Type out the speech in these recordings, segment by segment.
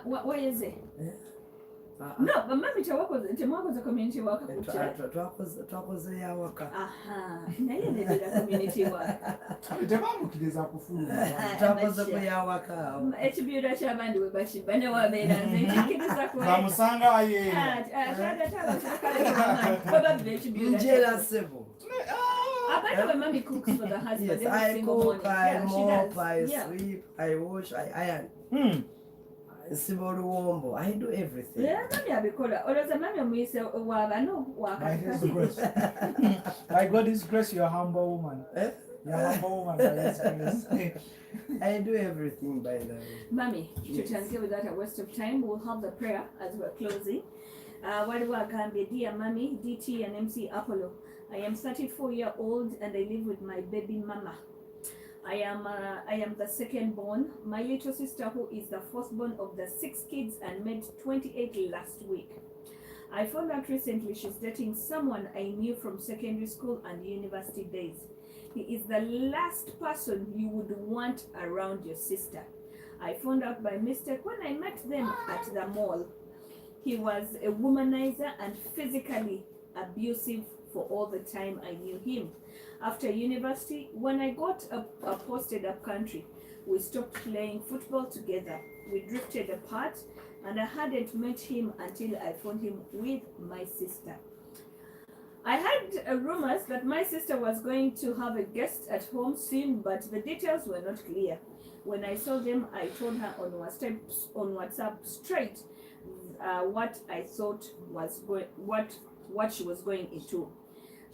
Why is it? No, but maybe temwakoze community work kucha. Twakoze ya waka. Aha. Naye nedera community work. Tebamukiriza kufuluma. Twakoze ku ya waka. Ekibiira ky'abandi we bakiba ne wabeera nze nkikiriza ku. Bamusanga aye. Probably ekibiira. Njera sebo. Apart when mommy cooks for the husband, yes, I cook, I mop, I sweep, I wash, I iron. Wombo. I do everything. Yeah, mommy abikola. Oloza mommy omuyise wabano waka. By God's grace, you're a humble woman. You're a humble woman. By God's grace. I do everything by the way. Mommy, to translate without a waste of time, we'll have the prayer as we're closing. Dear Mommy, DT and MC Apollo. I am 34-year-old and I live with my baby mama. I am the second born. My little sister, who is the firstborn of the 6 kids and made 28 last week. I found out recently she's dating someone I knew from secondary school and university days. He is the last person you would want around your sister. I found out by mistake when I met them at the mall. He was a womanizer and physically abusive for all the time I knew him. After university, when I got posted up country, we stopped playing football together. We drifted apart and I hadn't met him until I found him with my sister. I heard rumors that my sister was going to have a guest at home soon, but the details were not clear. When I saw them, I told her on WhatsApp straight what I thought was what she was going into.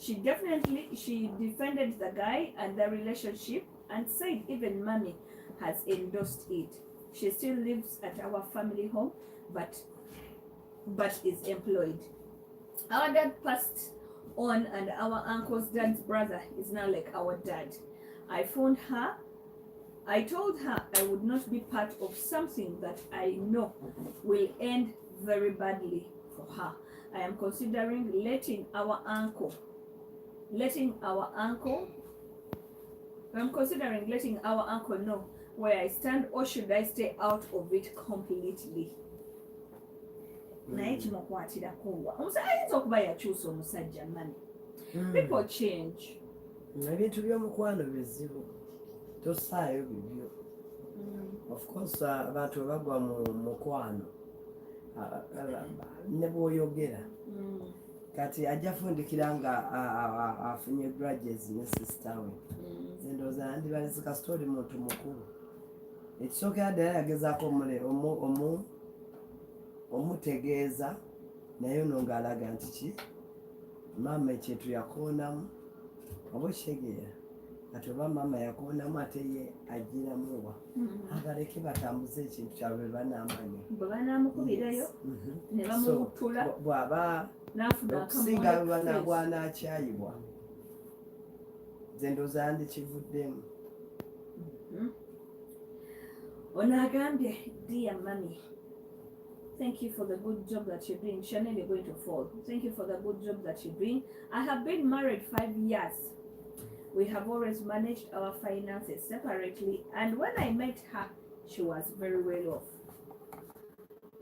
She defended the guy and the relationship and said even mommy has endorsed it. She still lives at our family home, but is employed. Our dad passed on and our uncle's dad's brother is now like our dad. I told her I would not be part of something that I know will end very badly for her. I am considering letting our uncle know where I stand, or should I stay out of it completely? People change. Ebintu by'omukwano bizibu tosaayo bibyo. Of course abantu bagwa mu mukwano ne bw'oyogera kati ajja fundikira nga afunye grudges ne sister we. Ndowooza ndibaliza ka story muntu mukulu. Ekisookera ddala yagezaako omutegeeza naye ono ng'alaga nti ki maama ekintu yakoonamu oba okitegeera kati oba maama yakoonamu ate ye agiramuwa abaleke batambuze ekintu kyabwe banaamanya bwe banaamukubirayo ne bamubutula bw'aba okusinga bw'anaakyayibwa nze ndowooza ndikivuddemu. Ono agambye, dear mommy, thank you for the good job that you're doing. Chanel, you're going to fall. Thank you for the good job that you're doing. I have been married 5 years. We have always managed our finances separately, and when I met her, she was very well off.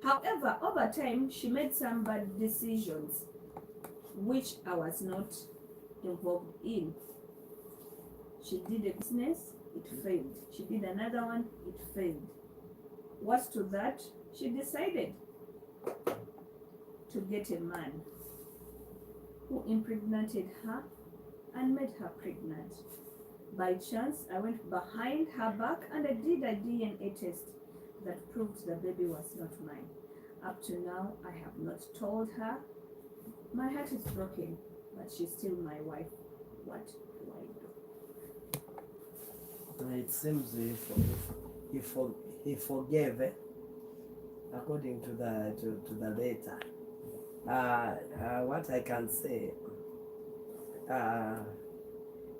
However, over time, she made some bad decisions, which I was not involved in. She did a business, it failed. She did another one, it failed. Worse to that, she decided to get a man who impregnated her and made her pregnant. By chance, I went behind her back and I did a DNA test that proved the baby was not mine. Up to now, I have not told her. My heart is broken, but she's still my wife. What do I do? It seems he forgave, according to the letter. What I can say,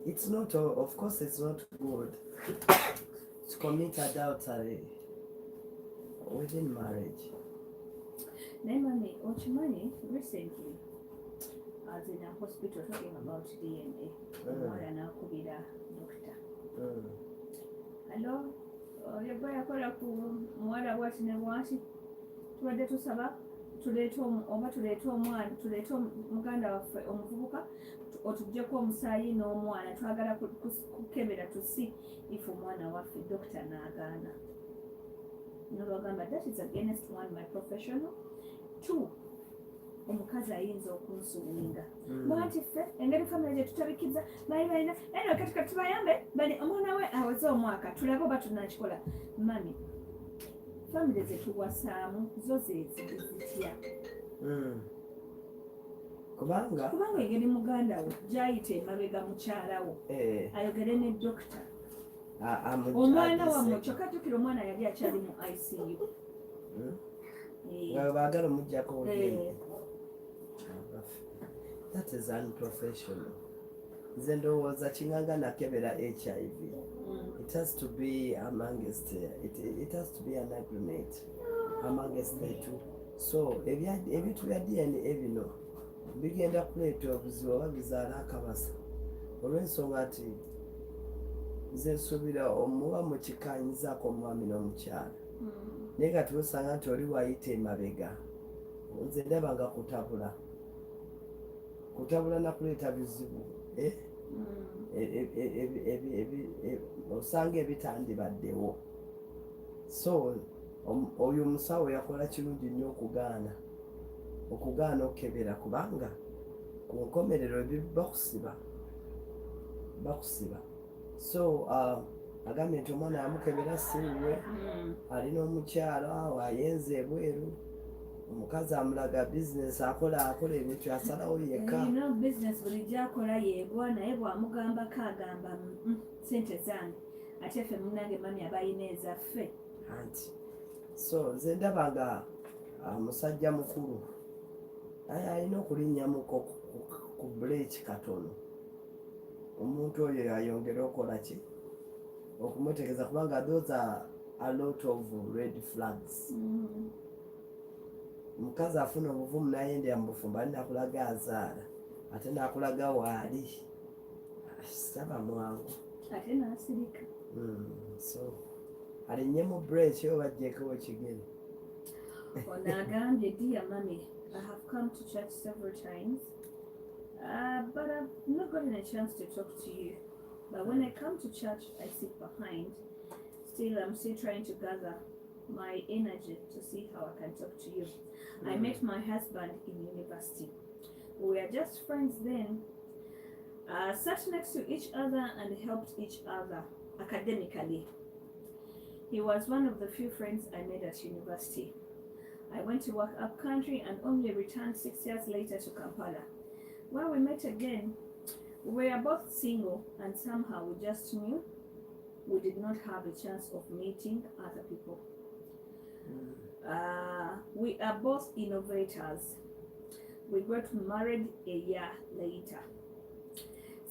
it's not, of course it's not good to commit adultery within marriage. Naimani, Ochimani, recently, I was in a hospital talking about DNA. Doctor. Hello, yabba yakola ku muwala bwati ne bwati tubadde tusaba tuleete omwana tuleete muganda waffe omuvubuka otuggyeko omusaayi n'omwana twagala kukebera tusi ife omwana waffe dokita n'agaana nolwagamba that is against one my professional two omukazi ayinza okunsuwinga lwaki ffe engeri famire gye tutabikiza bali balina eno katika tubayambe bali omwana we aweze omwaka tulabe oba tunakikola mami famire zetuwasaamu zo zezitya kubanga engeri muganda wo gyayita emabega mukyalawo ayogere ne dokita omwana wammwe kyokka jjukira omwana yali akyali mu ICU baagala omuggyako ogende. That is unprofessional. Nze ndowooza kinganga nakebera HIV. It has to be amongst it has to be an agreement amongst the two. So ebintu bya DNA bino bigenda kuleeta obuzibu oba bizaala akabasa olw'ensonga nti nze nsuubira omuba mukikanyizaako omwami n'omukyala naye nga tuosanga nti oli wayita emabega nze ndaba nga kutabula nakuleeta bizibu osanga ebitandibaddewo. So oyo omusawo yakola kirungi nnyo okugaana okukebera kubanga ku nkomerero bakusiba. So agambye nti omwana yamukebera siiwe alina omukyala wayenza ebweru omukazi amulaga bizinesi akola ebintu asalawo yekka bizinesi buli gyakola yeegwa naye bwamugambako agamba sente zange ate ffe munange mami abayina ezaffe anti. So nze ndaba nga musajja mukulu alina okulinnyamuko ku buleeki katono omuntu oyo yayongera okola ki okumutegeeza kubanga those are a lot of red flags. Mukazi afuna obuvumu nayendera mu bufumbo ali nakulaga azaala ate nakulaga waali saba mwangu ate nasirika. So alinnye mu breeki oba ajjeko ekigere. Ono agambye dear mommy, I have come to church several times but I've not gotten a chance to talk to you. But when I come to church, I sit behind. I'm still trying to gather my energy to see how I can talk to you. I met my husband in university. We were just friends then. Sat next to each other and helped each other academically. He was one of the few friends I made at university. I went to work up country and only returned 6 years later to Kampala. When we met again, we were both single and somehow we just knew we did not have a chance of meeting other people. We are both innovators. We got married a year later.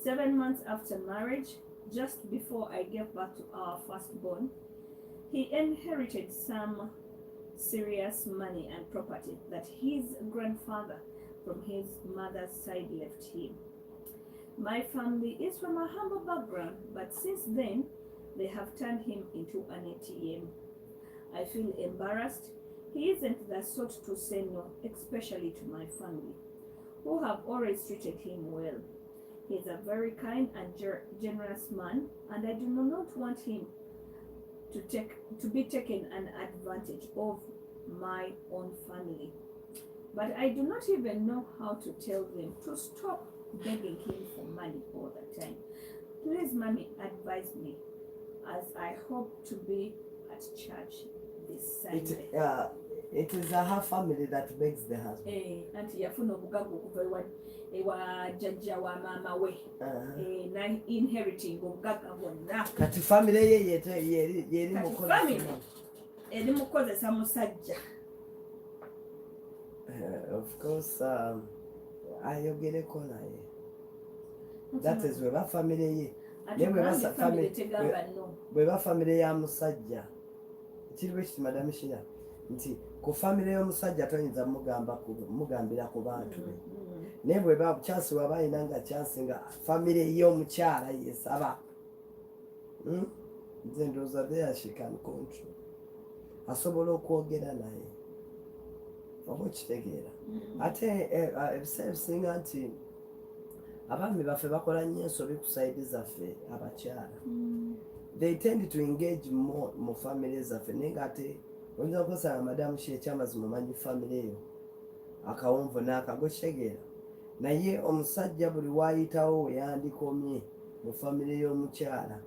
7 months after marriage, just before I gave birth to our firstborn, he inherited some serious money and property that his grandfather from his mother's side left him. My family is from a humble background, but since then, they have turned him into an ATM. I feel embarrassed. He isn't the sort to say no, especially to my family, who have always treated him well. He's a very kind and generous man, and I do not want him to be taken an advantage of my own family. But I do not even know how to tell them to stop begging him for money all the time. Please, mommy, advise me, as I hope to be at church this Sunday. It is her family that begs the husband. Auntie yafuna obugago okuva ewa jjajja wa maama we. Na inheriting obugaga bwonna. Kati family ye yeri mukozesa. Eri mukozesa musajja. Of course, ayogereko naye. That is where family ye. Bweba family ya musajja. Kiriwe kiti madam Shira. Nti ku family y'omusajja toyinza mugambira ku bantu be. Naye bweba chance waba inanga chance nga family y'omukyala yesaba. nze ndowooza there she can control, asobola okwogera naye oba okitegeera. Ate ebiseera ebisinga nti abaami baffe bakola nnyo ensobi ku sayidi zaffe abakyala, they tend to engage more mu family zaffe, naye ng'ate oyinza okosanga madamu ki ekyamazima omanyi family eyo akawonvu n'akago kitegeera, naye omusajja buli waayitawo weyandikomye mu family y'omukyala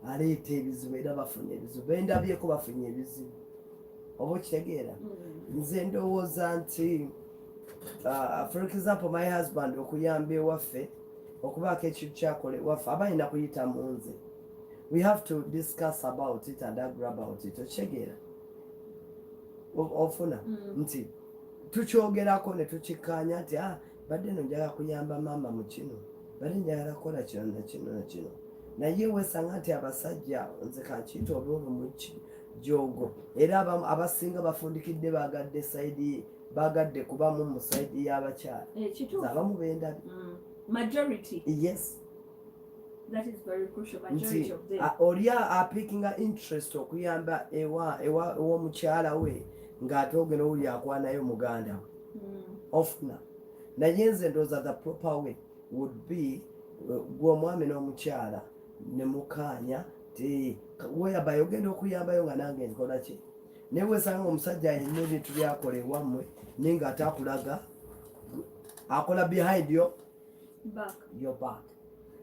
aleeta ebizibu era bafuna ebizibu, bendabyeko bafunye ebizibu oba okitegeera. Nze ndowooza nti for example my husband okuyamba ewaffe okubaako ekintu kyakole waffe aba alina kuyita mu nze, we have to discuss about it and agree about it, okitegeera ofuna nti tukyogerako ne tukikkaanya nti badde no njagala kuyamba maama mu kino, badde njagala kukola kino nakino nakino, naye weesanga nti abasajja nze kankiyita oba olumuki jogo era abasinga bafundikidde bagadde sayidi bagadde kubamu mu sayidi y'abakyala abamu bendabye majority. Yes, that is very crucial. Majority of them oli apickinga interest okuyamba ew'omukyala we ng'ate ogenda owuli akwanayo muganda we ofuna. Naye nze ndowooza the proper way would be gwe omwami n'omukyala ne mukaanya ti whereby ogenda okuyambayo nga nange nkola ki, naye weesanga omusajja alina ebintu byakola ewammwe naye ng'ate akulaga akola behind your back.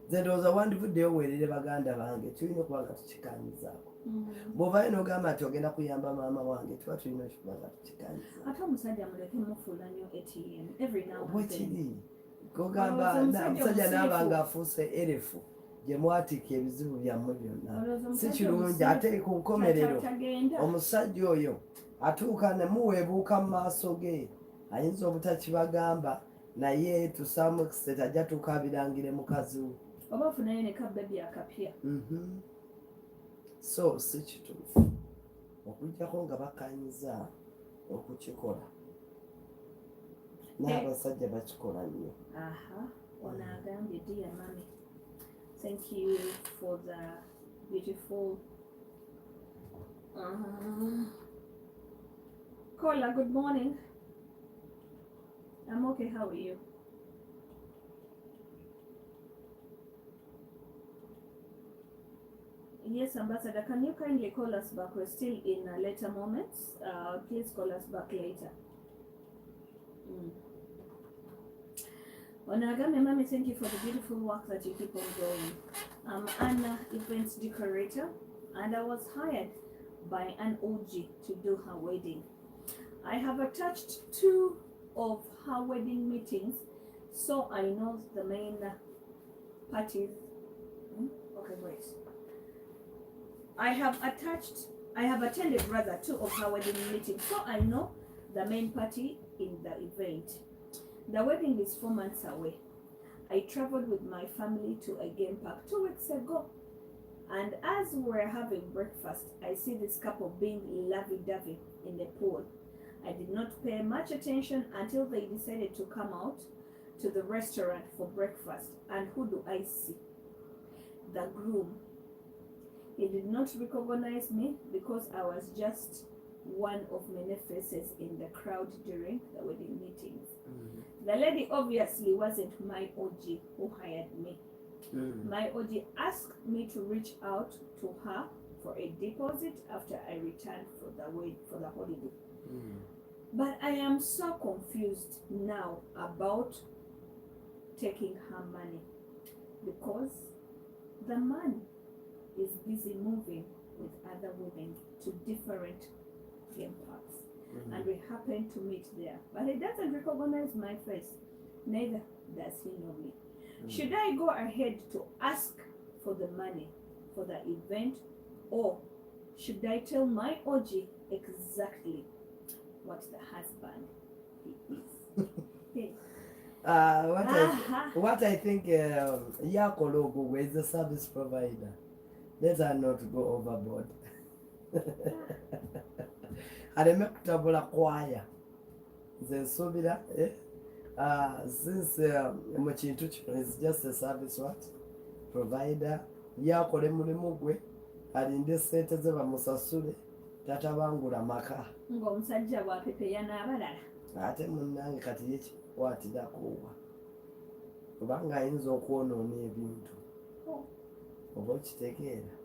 Nze ndowooza wandivuddeyo weerere baganda bange, tulina okuba nga tukikanyizaako. Bw'ovayo n'ogamba nti ogenda kuyamba maama wange, tuba tulina okuba nga tukikanyizaako. Ate omusajja muleke mufuula nnyo ATM every now and then. Bwekiri kogamba omusajja n'aba ng'afuuse erefu gye mwatika ebizibu byammwe byonna, si kirungi. Ate ku nkomerero omusajja oyo atuuka ne muweebuuka mu maaso ge, ayinza obutakibagamba naye to some extent ajja tuuka abirangire mukazi we oba ofunayo ne kabebi akapya. So si kituufu okujjako nga bakanyiza okukikola, n'abasajja bakikola nnyo. Ono agambye dear mommy, thank you for the beautiful caller. Good morning. I'm okay, how are you? Yes, Ambassador, can you kindly call us back? We're still in later moments. Please call us back later. Onagame Mami, thank you for the beautiful work that you keep on doing. I'm Anna, events decorator, and I was hired by an OG to do her wedding. I have attached 2 of her wedding meetings, so I know the main parties. Okay, wait. I have attended rather 2 of her wedding meetings, so I know the main party in the event. The wedding is 4 months away. I traveled with my family to a game park 2 weeks ago, and as we were having breakfast, I see this couple being lovey-dovey in the pool. I did not pay much attention until they decided to come out to the restaurant for breakfast. And who do I see? The groom. He did not recognize me because I was just one of many faces in the crowd during the wedding meetings. The lady obviously wasn't my OG who hired me. My OG asked me to reach out to her for a deposit after I returned for the holiday. But I am so confused now about taking her money because the man is busy moving with other women to different game parks, and we happen to meet there. But he doesn't recognize my face, neither does he know me. Should I go ahead to ask for the money for the event, or should I tell my OG exactly what the husband he is? What I think Yakologo is the service provider. Let her not go overboard. Areme kutabula kwaya nze nsuubira since mu kintu kino is just a service what provider yakole mulimu gwe alinde sente ze bamusasule tatabangula maka ng'omusajja bwapepeya n'abalala ate munnange kati yekikwatirakoowa kubanga ayinza okwonoona ebintu oba okitegeera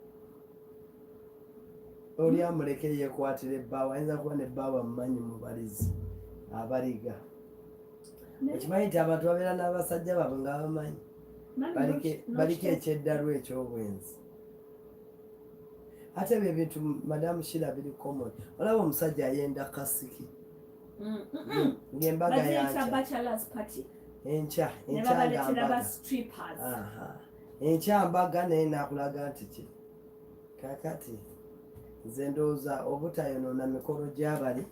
oli amuleke yekwatira ebbaawa ayinza kuba nebbaawa mumanyi mubalizi abaliga okimanyi nti abantu babeera n'abasajja baabwe nga bamanyi baliko ekyeddalu ekyobwenzi ate ebyo ebintu madamu shira biri common olaba omusajja ayenda kasiki ng'embaga enkya mbaga naye nakulaga nti ki kakati nze ndowooza obutayonoona mikolo gy'abali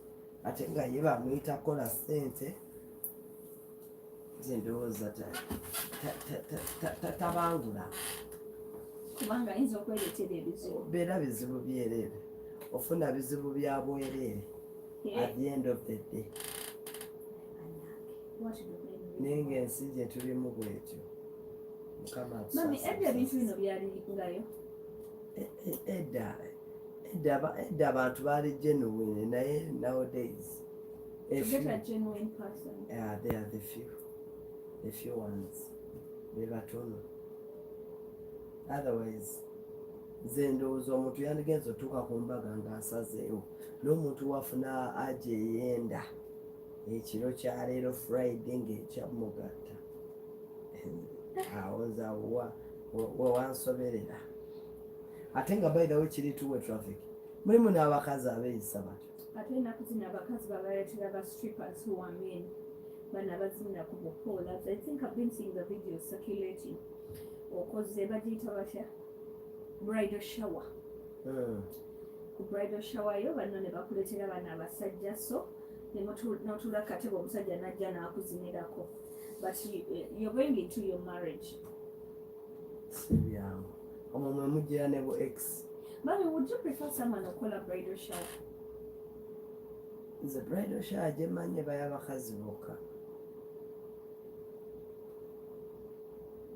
ate nga ye bamuyita kola ssente nze ndowooza tabangula kubanga ayinza okwereetera ebizibu beera bizibu byereere ofuna bizibu bya bwereere at the end of the day naye ng'ensi gye tulimu bwetyo mami edda ebintu bino byalingayo edda abantu baali genuine naye nowadays they are the few ones be batono otherwise nze ndowooza omuntu yandigenza otuuka ku mbaga ng'asazeewo n'omuntu wafuna aje eyenda ekiro kyaleero friday ng'ekyamugatta awo nze wewansoberera ate nga bairawo kirituwe traffic mulimu n'abakazi abeeyisa batyo ate ennaku zino abakazi babaleetera ba strippers who are men bana bazina ku bupola. I think I've been seeing the video circulating okoze bagiyita batya bridal shower ku bridal shower yo bano ne bakuleetera bana abasajja so notula katebe omusajja najja n'akuzinirako but you're going into your marriage sibyangu omwo mwe mujjira ne bu ex. Mami, would you prefer someone okola bridal shower? Nze bridal shower gye mmanyi bay'abakazi bokka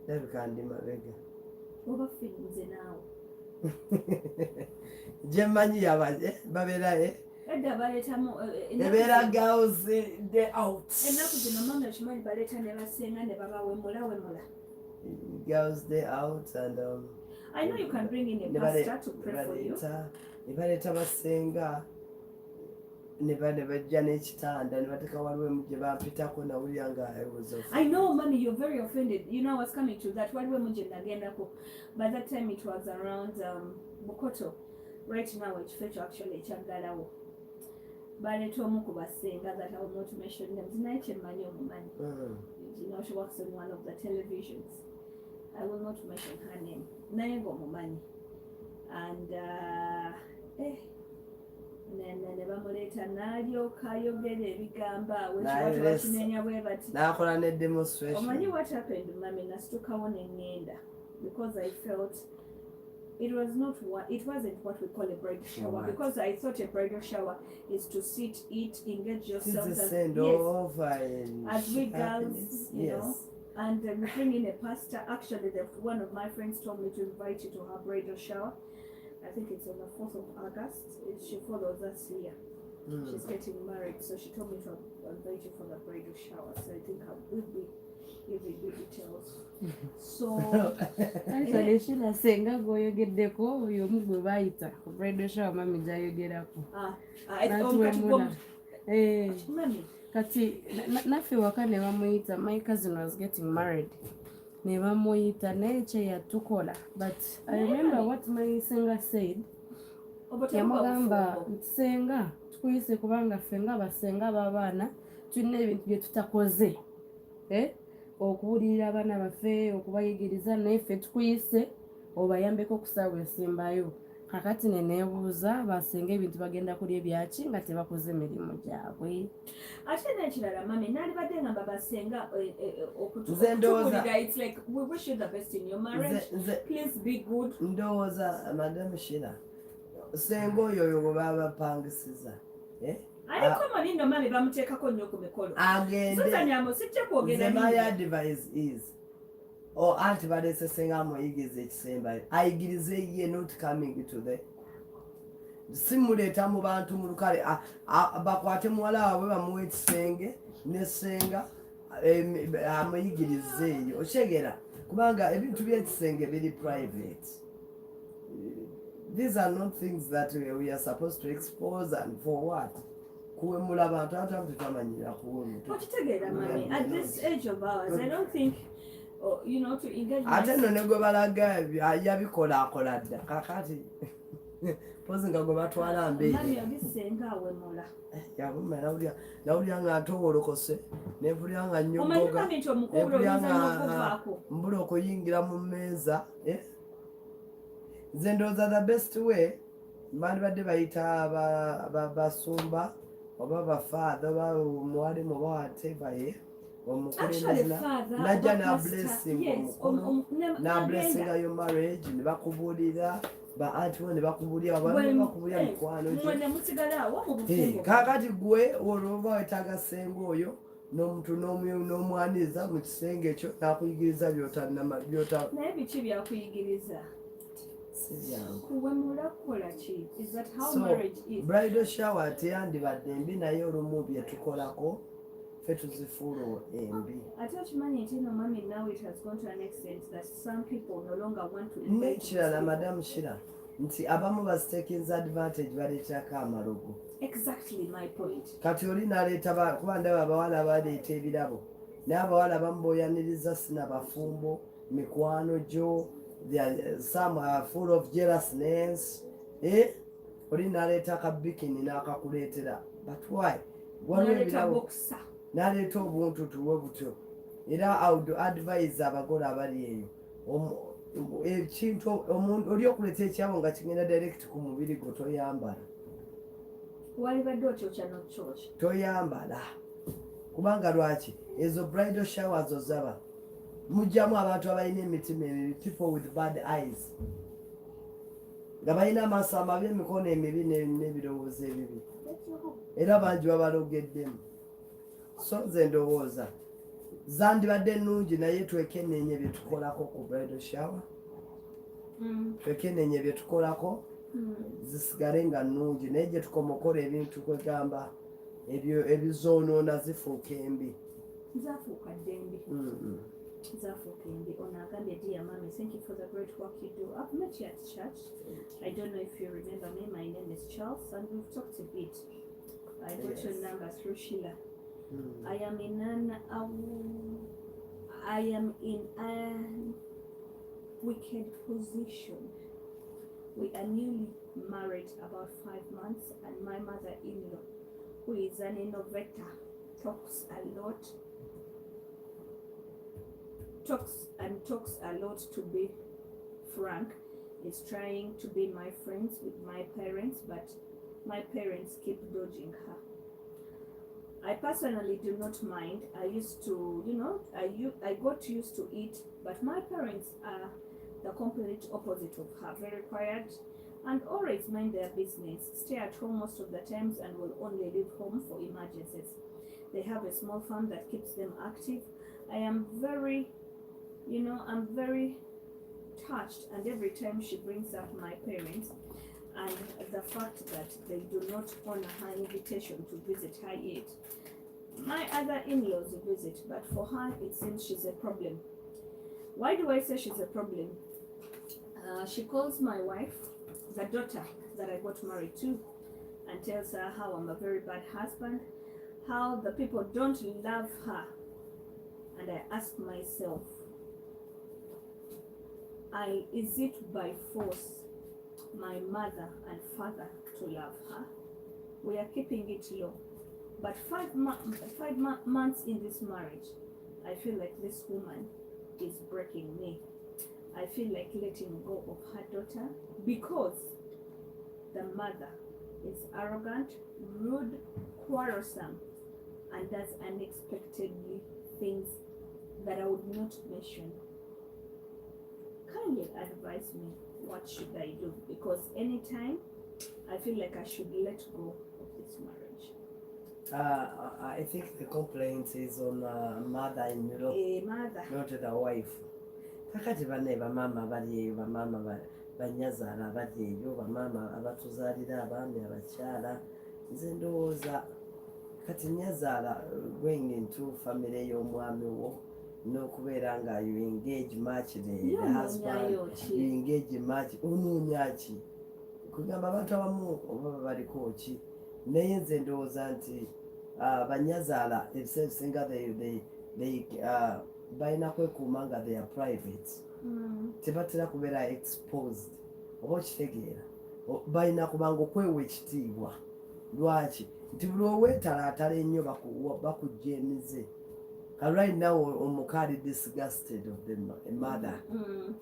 labika ndi mabega oba ffe naawe gye mmanyi babeera edda baleetamu ebeera girls day out ennaku zino mama ekimanyi baleeta ne basenga ne babawemula girls day out and I know you can bring in a pastor to pray for you. Ne baleeta basenga ne bajja n'ekitanda ne bateeka waliwo gye bampitako nawulira nga I know, mommy, you're very offended. You know, I was coming to that. Waliwo mu gye nagendako. By that time it was around Bukoto. Right now ekifo ekyo actually ekyaggalawo. Baleeta omu ku basenga that I will not mention names. Naye kyemmanyi omumanyi. You know, she works on one of the televisions. I will not mention her name. Naye ng'omumanyi. And ne bamuleeta n'alyoka ayogera ebigamba awo bakinenya bwe bati n'akola ne demonstration. Omanyi what happened, mami, nasitukawo ne ŋŋenda because I felt it wasn't what we call a bridal shower. Right. Because I thought a bridal shower is to sit, eat, engage yourself as we girls, you know. And we bring in a pastor. Actually, one of my friends told me to invite you to her bridal shower. I think it's on the 4th of August. She follows us here. She's getting married, so she told me to invite you for the bridal shower. So I think I will be giving you details. So, actually, she was saying, "Go you move bayita bridal shower, mami jayogerako." Mami. Kati naffe waka ne bamuyita, my cousin was getting married. Ne bamuyita naye kye yatukola, but I remember what my singer said. Yamugamba nsenga tukuyise kubanga ffe nga basenga b'abaana tulina ebintu bye tutakoze okubuulirira abaana baffe okubayigiriza naye ffe tukuyise obayambeko okusaawa esembayo. Kakati ne neebuuza basenga ebintu bagenda kulya ebyaki nga tebakoze emirimu gyabwe. Ate n'ekirala mami naalibadde nga babasenga okutukulira, it's like we wish you the best in your marriage. Please be good. Ndowooza Madam Sheila senga oyo bwe baba bapangisiza aliko malindo mami bamuteekako nnyo ku mikolo agende. My advice is anti balese senga amuyigiriza ekisembayo ayigirize ye not coming to the simuleeta mu bantu mu lukale bakwate muwala waabwe bamuwa ekisenge nesenga amuyigirize eyo okyegera kubanga ebintu by'ekisenge biri private. These are not things that we are supposed to expose, and for what? Kuwemula abantu ate tutamanyira kuwemula. Okitegeera mami, at this age of ours, I don't think you know, to engage ate nno ne gwe balaga yabikola akola dda kakati pozi nga gwe batwala mbeere yabuma nawulira nga ntowolokose nevulira nga nnyogoga nevulira nga mbula okuyingira mu mmeeza nze ndowooza the best way bandibadde bayita basumba oba bafaatha oba omuwalimu oba watevaye najja nablessing omukulu nablessingayo marriage ne bakubulira ba anti ne bakubulira bakubulira mikwano kakati gwe olwoba wetaaga senga oyo n'omuntu n'omwaniriza mu kisenge ekyo nakuyigiriza naye biki byakuyigiriza bridal shower teyandibadde embi naye olumu byetukolako ffe tuzifuula embi nekirala madamu shira nti abamu bazitekinza advantage baleetako amalogo kati oli naleeta kuba ndaba abawala baleeta ebirabo naye abawala bamuboyaniriza sina bafumbo mikwano gyo some are full of jealousness oli naleeta akabikini n'akakuleetera but why waliwo ebirabo naleeta obuntu tuwe butyo era I advise abagole abali eyo ekintu oli okuleeta ekyabo nga kigenda direct ku mubiri gwo toyambala toyambala kubanga lwaki ezo bridal showers ozaba mujjamu abantu abalina emitima emibi people with bad eyes nga balina amaaso amabi emikono emibi n'ebirowoozo ebibi era bangi babalogeddemu so nze ndowooza zandibadde ennungi naye twekeneenye byetukolako ku bridal shower twekeneenye byetukolako zisigale nga nnungi naye gye tukomokola ebintu kwegamba ebyo ebizoonoona zifuuka embi Ono agambye, dear mommy, thank you for the great work you do. I've met you at church. I don't know if you remember me. My name is Charles, and we've talked a bit. I got your number through Sheila. I am in a wicked position. We are newly married about 5 months, and my mother-in-law, who is an innovator, talks a lot to be frank, is trying to be my friends with my parents, but my parents keep dodging her. I personally do not mind. I used to, I got used to it, but my parents are the complete opposite of her. Very quiet and always mind their business, stay at home most of the times, and will only leave home for emergencies. They have a small farm that keeps them active. I am very I'm very touched, and every time she brings up my parents and the fact that they do not honor her invitation to visit her yet. My other in-laws visit, but for her it seems she's a problem. Why do I say she's a problem? She calls my wife, the daughter that I got married to, and tells her how I'm a very bad husband, how the people don't love her. And I ask myself, is it by force my mother and father to love her? We are keeping it low. But 5 months in this marriage, I feel like this woman is breaking me. I feel like letting go of her daughter because the mother is arrogant, rude, quarrelsome, and does unexpectedly things that I would not mention. Kindly advise me, what should I do? Because anytime I feel like I should let go of this marriage. I think the complaint is on mother-in-law, not the wife. kakati banne bamaama bali eyo, bamaama banyazaala bali eyo, bamaama abatuzaalira abaami abakyala. Nze ndowooza kati nyazaala going into family y'omwami wo n'okubeera nga you engage much the husband, you engage much, onoonya ki? Kugamba abantu abamu oba baliko ki? Naye nze ndowooza nti banyazaala ebiseera ebisinga balina kwekuuma nga they are private, tebatera kubeera exposed. Oba okitegeera, balina kubanga okwewa ekitiibwa. Lwaki? Nti buli oweetalaatala ennyo bakujja emize. Right now omuka ali disgusted of the mother.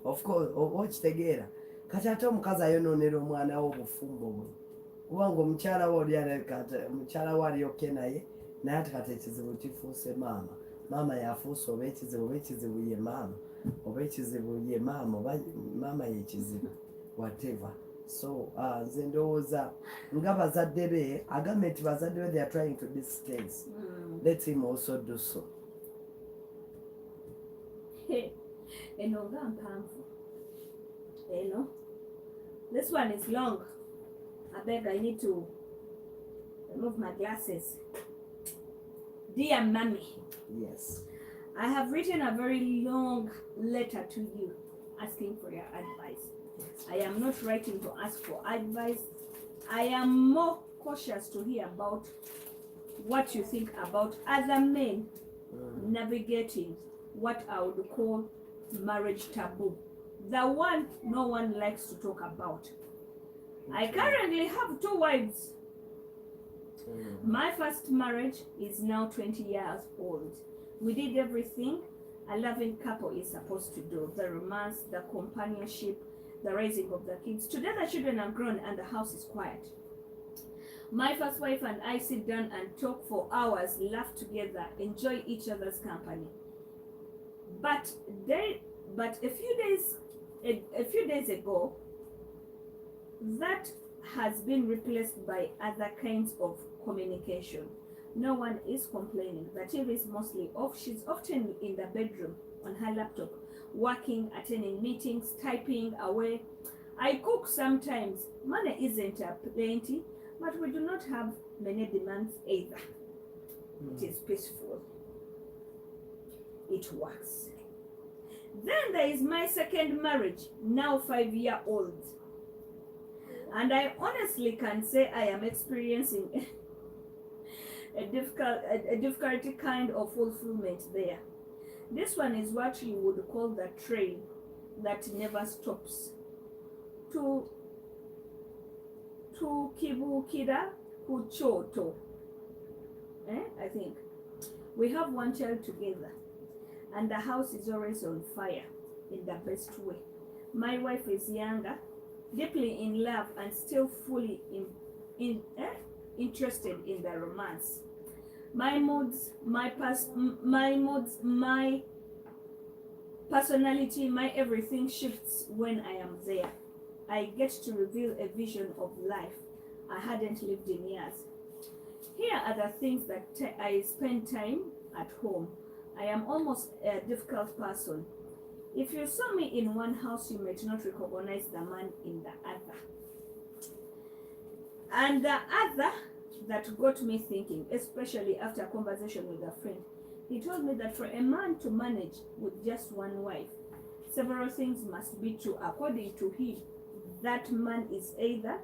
Of course, oba okitegeera, kati ate omukazi ayonoonera omwana we obufumbo bwe. Kubanga omukyala we oli omukyala we alioke naye ate kati ekizibu kifuuse maama. Maama yafuuse oba ekizibu ye maama, oba ekizibu ye maama, oba maama yekizibu, whatever. So nze ndowooza nga bazadde be agambe nti bazadde be they are trying to distance. Let him also do so. Eno nga mpanvu. Eno. This one is long. I beg, I need to remove my glasses. Dear Mommy. Yes. I have written a very long letter to you asking for your advice. I am not writing to ask for advice. I am more cautious to hear about what you think about other men navigating what I would call marriage taboo. The one no one likes to talk about. I currently have 2 wives. My first marriage is now 20 years old. We did everything a loving couple is supposed to do. The romance, the companionship, the raising of the kids. Today the children are grown and the house is quiet. My first wife and I sit down and talk for hours, laugh together, enjoy each other's company. But a few days ago, that has been replaced by other kinds of communication. No one is complaining. The TV is mostly off. She's often in the bedroom on her laptop, working, attending meetings, typing away. I cook sometimes. Money isn't plenty, but we do not have many demands either. It is peaceful. It works. Then there is my second marriage, now 5-year-old. And I honestly can say I am experiencing a difficult kind of fulfillment there. This one is what you would call the train that never stops. To kibukira kuchoto. I think. We have 1 child together, and the house is always on fire in the best way. My wife is younger, deeply in love, and still fully interested in the romance. My moods, my personality, my everything shifts when I am there. I get to reveal a vision of life I hadn't lived in years. Here are the things that I spend time at home. I am almost a difficult person. If you saw me in one house, you might not recognize the man in the other. And the other that got me thinking, especially after a conversation with a friend, he told me that for a man to manage with just one wife, several things must be true. According to him, that man is either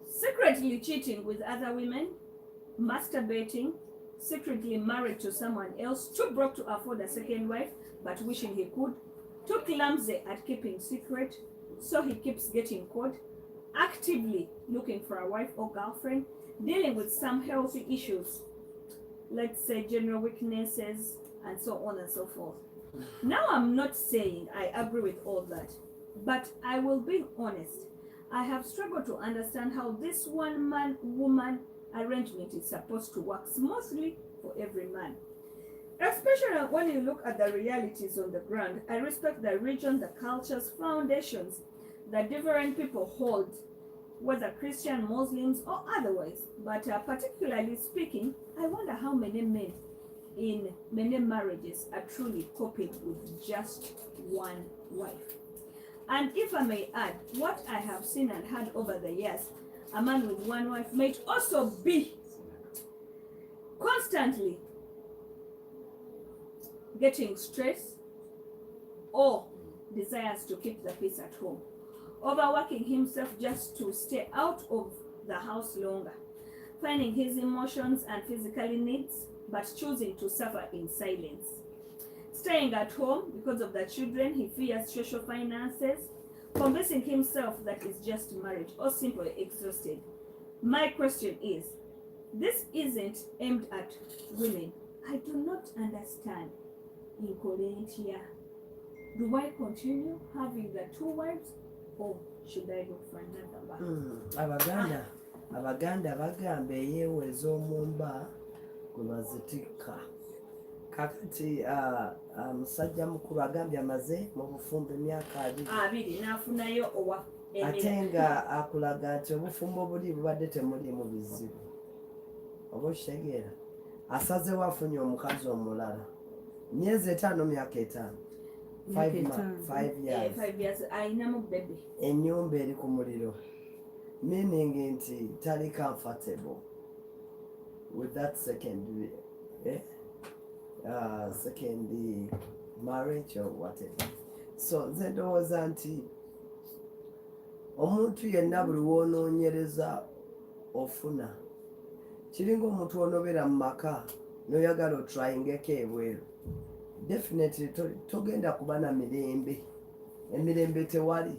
secretly cheating with other women, masturbating, secretly married to someone else, too broke to afford a second wife, but wishing he could, too clumsy at keeping secret, so he keeps getting caught, actively looking for a wife or girlfriend, dealing with some healthy issues, let's say general weaknesses, and so on and so forth. Now, I'm not saying I agree with all that, but I will be honest. I have struggled to understand how this one-man-woman arrangement is supposed to work smoothly for every man. Especially when you look at the realities on the ground. I respect the region, the cultures, foundations that different people hold, whether Christian, Muslims, or otherwise. But particularly speaking, I wonder how many men in many marriages are truly coping with just one wife. And if I may add, what I have seen and heard over the years, a man with one wife might also be constantly getting stress or desires to keep the peace at home, overworking himself just to stay out of the house longer, finding his emotions and physical needs, but choosing to suffer in silence. Staying at home because of the children, he fears social finances, convincing himself that it's just marriage, or simply exhausted. My question is, this isn't aimed at women. I do not understand. In Korean, do I continue having the two wives, or should I look for another one? Abaganda bagamba eyeeweza omumba gwe bazitikka. Kakati musajja mukulu agambye amaze mu bufumbo emyaka 2 n'afunayo owa ate nga akulaga nti obufumbo buli bubadde temuli mu bizibu. Oba okitegeera asazewo afunye omukazi omulala myezi 5 myaka 5 5 years ayinamu bebe, ennyumba eri ku muliro, meaning nti tali comfortable with that second marriage or whatever. So nze ndowooza nti omuntu yenna buli woonoonyereza ofuna kiringa omuntu onobeera mu maka n'oyagala otrayingeko ebweru, definitely togenda kuba na mirembe. Emirembe tewali.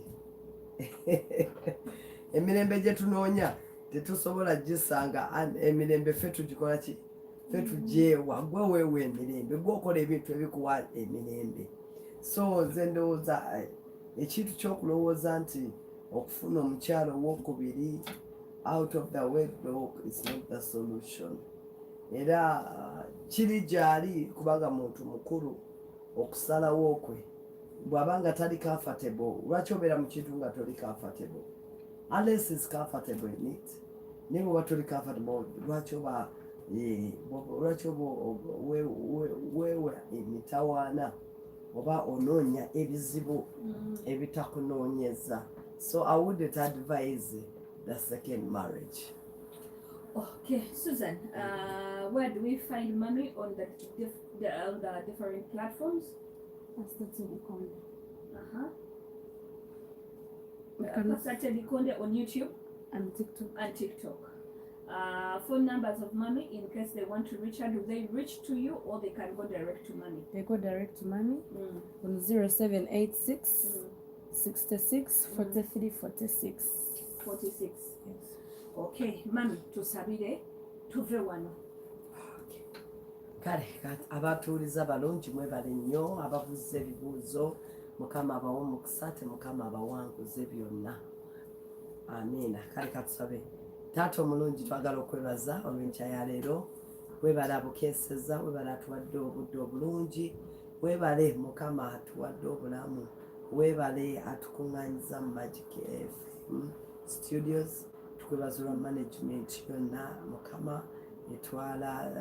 Emirembe gye tunoonya tetusobola gisanga. Emirembe ffe tugikola ki? Ffe tugyewa. Gwe weewa emirembe, gwe okola ebintu ebikuwa emirembe. So nze ndowooza ekintu ky'okulowooza nti okufuna omukyalo owokubiri out of the wedlock is not the solution. Era kiri gyali kubanga muntu mukulu okusalawo kwe bw'abanga tali comfortable. Lwaki obeera mu kintu nga toli comfortable? Unless is comfortable in it. Naye bw'oba toli comfortable, lwaki oba weewa emitawaana oba onoonya ebizibu ebitakunoonyeza. So I wouldn't advise the second marriage. Okay, Susan, where do we find mommy on the different platforms? Pr Teddy Kkonde. Pr Teddy Kkonde on YouTube And TikTok. Phone numbers of mommy in case they want to reach her. Do they reach to you or they can go direct to mommy? They go direct to mommy on 0786 66 43 46. 46. Yes. Okay, mommy, tusabire tuve wano. Kale abatuuliza balungi mwebale nnyo, ababuuza ebibuuzo, Mukama abawa omukisa, Mukama abawanguze byonna. Amiina. Kale katusabe. Taata omulungi, twagala okwebaza olw'enkya ya leero. Weebale abukeeseza, weebale atuwadde obudde obulungi, weebale Mukama atuwadde obulamu, weebale atukuŋŋaanyiza mu Magic FM Studios. Tukwebaza olwa management yonna Mukama etwala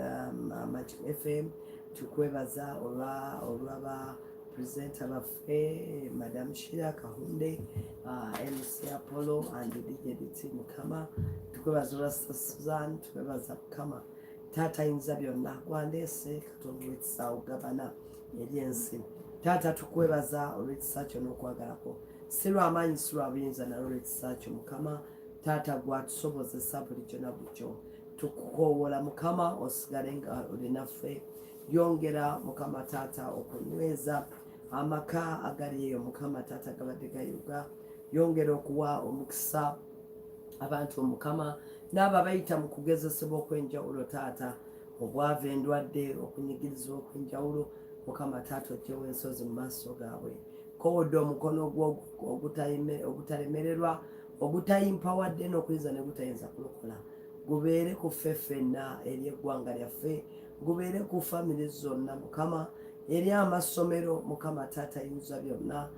Magic FM. Tukwebaza olw'aba presenter baffe Madam Shira Kahunde, MC Apollo and DJ DT Mukama. Tukwebaza olwa Susan, tukwebaza Mukama Taata ayinza byonna gwandeese, Katonda w'ekisa ogabana eri ensi. Taata tukwebaza olw'ekisa kyo n'okwagalako, si lw'amaanyi si lwa buyinza naye olw'ekisa kyo Mukama. Taata gwatusobozesa bulijjo na bulijjo. Tukukoowoola Mukama osigale nga oli naffe. Yongera Mukama Taata okunyweza amaka agali eyo Mukama Taata gabadde gayuga. Yongera okuwa omukisa abantu Mukama n'abo abayita mu kugezesebwa okw'enjawulo Taata, obwava, endwadde, okunyigirizwa okw'enjawulo Mukama Taata oggyewo ensozi mu maaso gaabwe. Kowodde omukono gwo ogutalemererwa, ogutayimpawadde n'okuyinza ne gutayinza kulokola, gubeere ku ffe ffenna eri eggwanga lyaffe, gubeere ku famire zonna Mukama, eri amasomero Mukama Taata ayinza byonna.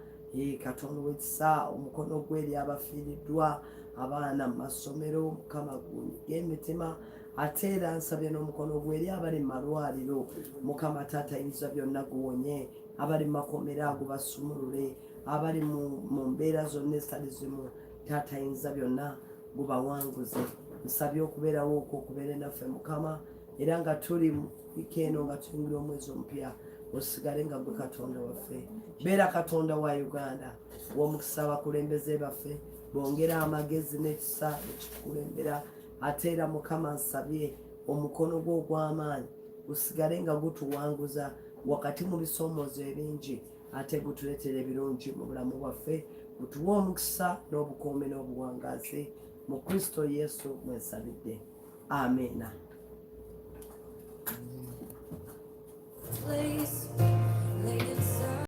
Katonda w'ekisa, omukono gwe eri abafiiriddwa, abaana mu masomero Mukama gunyiga emitima, ate era nsabye n'omukono gwe eri abali mu malwaliro Mukama Taata ayinza byonna guwonye abali mu makomera gubasumulule abali mu mbeera zonna ezitali zimu Taata ayinza byonna gubawanguze nsabye okubeerawo okwo okubeere naffe Mukama era nga tuli mu wiiki eno nga tuyingira omwezi omupya osigale nga gwe Katonda waffe beera Katonda wa Uganda w'omukisa abakulembeze baffe bongera amagezi n'ekisa ekitukulembera ate era Mukama nsabye omukono gwo ogw'amaanyi gusigale nga gutuwanguza wakati mu bisoomoozo ebingi ate gutuleetera ebirungi mu bulamu bwaffe gutuwe omukisa n'obukuumi n'obuwangazi mu Kristo Yesu mwesabidde amena. Please.